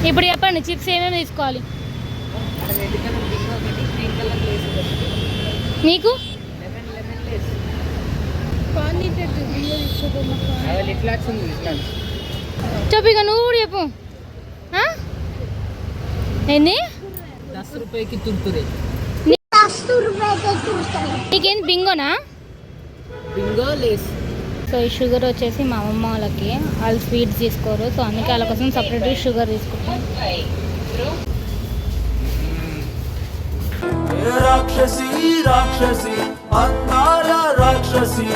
ఇప్పుడు చెప్పండి చిప్స్ ఏమేమి తీసుకోవాలి నీకు చెప్పు ఇక నువ్వు కూడా చెప్పు ఏంది 10 రూపాయకి తుర్తురే నీకేంది బింగోనా బింగో లేస్ సో ఈ షుగర్ వచ్చేసి మా అమ్మమ్మ వాళ్ళకి వాళ్ళు స్వీట్స్ తీసుకోరు సో అందుకే వాళ్ళ కోసం సపరేట్గా షుగర్ తీసుకుంటాం రాక్షసి రాక్షసి అందాల రాక్షసి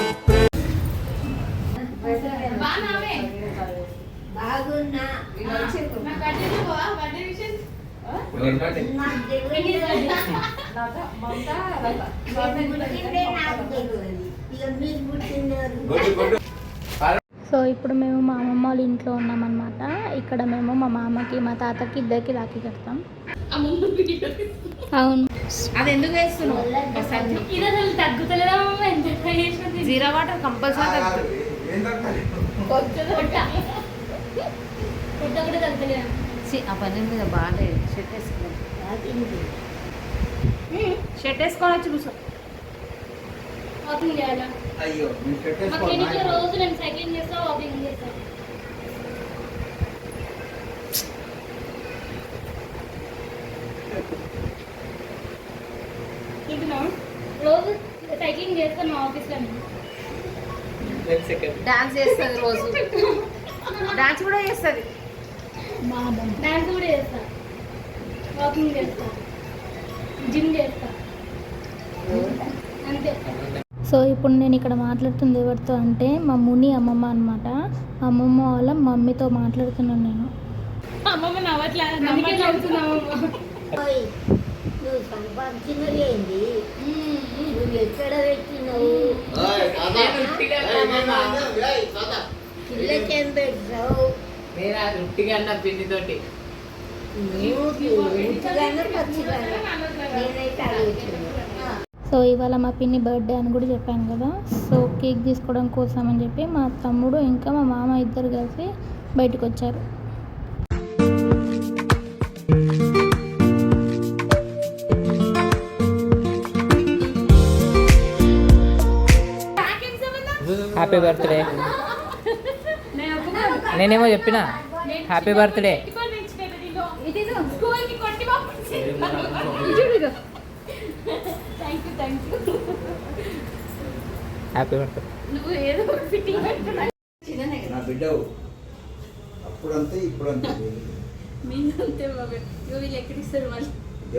సో ఇప్పుడు మేము మా అమ్మమ్మ వాళ్ళ ఇంట్లో ఉన్నామన్నమాట ఇక్కడ మేము మా మామకి మా తాతకి ఇద్దరికి రాఖీ కడతాం అవును అది ఎందుకు వేస్తున్నావు జీరా వాటర్ కంపల్సరీ ఆ పని మీద బాగా షర్ట్ వేసుకోవాలి షర్ట్ వేసుకోవచ్చు కూర్చో అయ్యో రోజు నేను సైక్లింగ్ చేస్తా వాకింగ్ చేస్తా రోజు సైక్లింగ్ చేస్తాను ఆఫీస్లో డాన్స్ చేస్తుంది రోజు డాన్స్ కూడా చేస్తుంది డాన్స్ కూడా చేస్తా వాకింగ్ చేస్తా జిమ్ చేస్తా అంతే సో ఇప్పుడు నేను ఇక్కడ మాట్లాడుతుంది ఎవరితో అంటే మా ముని అమ్మమ్మ అనమాట అమ్మమ్మ వాళ్ళ మమ్మీతో మాట్లాడుతున్నాను నేను అమ్మమ్మ నువ్వు సంపాదించినది ఏంది నువ్వు ఎక్కడ పెట్టినావు పిల్లకేం పెట్టావు రొట్టిగా పిండితోటి నేనైతే అడుగుతున్నా సో ఇవాళ మా పిన్ని బర్త్డే అని కూడా చెప్పాను కదా సో కేక్ తీసుకోవడం కోసం అని చెప్పి మా తమ్ముడు ఇంకా మా మామ ఇద్దరు కలిసి బయటకు వచ్చారు హ్యాపీ బర్త్డే నేనేమో చెప్పిన హ్యాపీ బర్త్డే హ్యాపీ బర్త్డే నా బిడ్డవు అప్పుడంతే ఇప్పుడంతే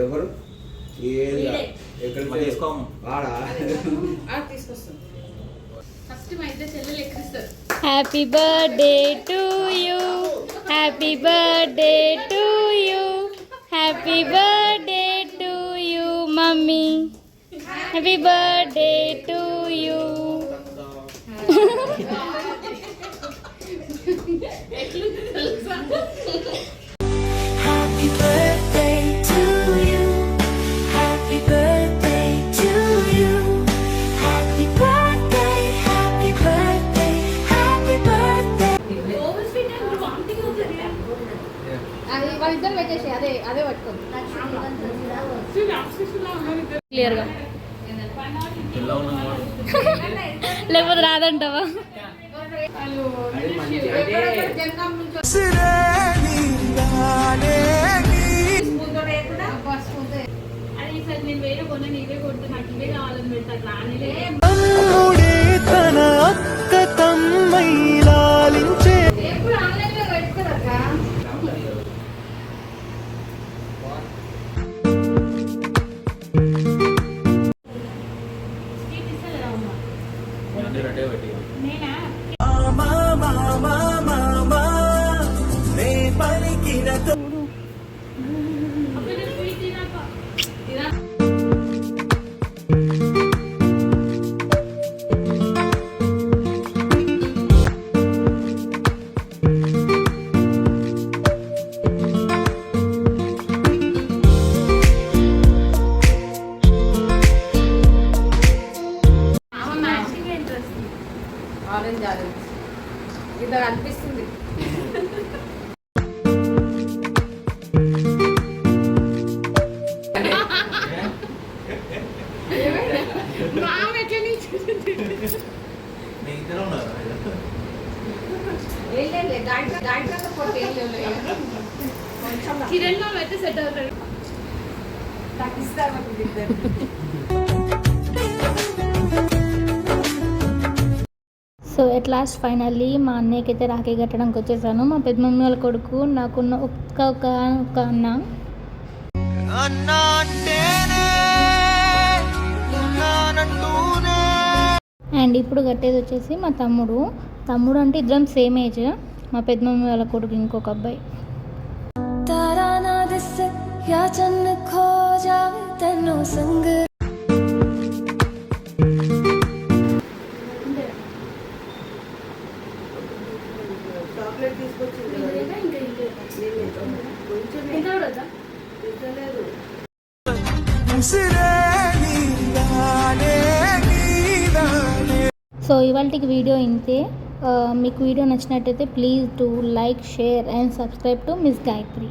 ఎవరు ఏది ఎక్కడ తీసుకోము ఆడా తీసుకొస్తాం happy birthday to you happy birthday to you happy birthday to you mummy happy birthday to you happy birthday to you happy birthday to you happy birthday happy birthday happy birthday అది వాళ్ళిద్దరు పెట్టేసి అదే అదే పట్టుకోండి క్లియర్గా లేకపోతే రాదంటావా తన అక్క తమ్మై లాలించే ఆరెంజ్ ఆరెంజ్ ఇద్దరు అనిపిస్తుంది కిరణ్ మామ అయితే సెట్ అవుతాడు. సో ఎట్ లాస్ట్ ఫైనల్లీ మా అన్నయ్యకి అయితే రాఖీ కట్టడానికి వచ్చేసాను. మా పెద్ద మమ్మీ వాళ్ళ కొడుకు, నాకున్న ఒక అన్న. అన్నా అంటేనే ఉన్నానంటూనే. అండ్ ఇప్పుడు కట్టేది వచ్చేసి మా తమ్ముడు అంటే ఇద్దరం సేమ్ ఏజ్. మా పెద్ద మమ్మీ వాళ్ళ కొడుకు ఇంకొక అబ్బాయి. ఉసిరే నీదానే, నీదానే. సో ఇవాళకి వీడియో ఇంతే. మీకు వీడియో నచ్చినట్టయితే please do like, share and subscribe to miss Gayatri.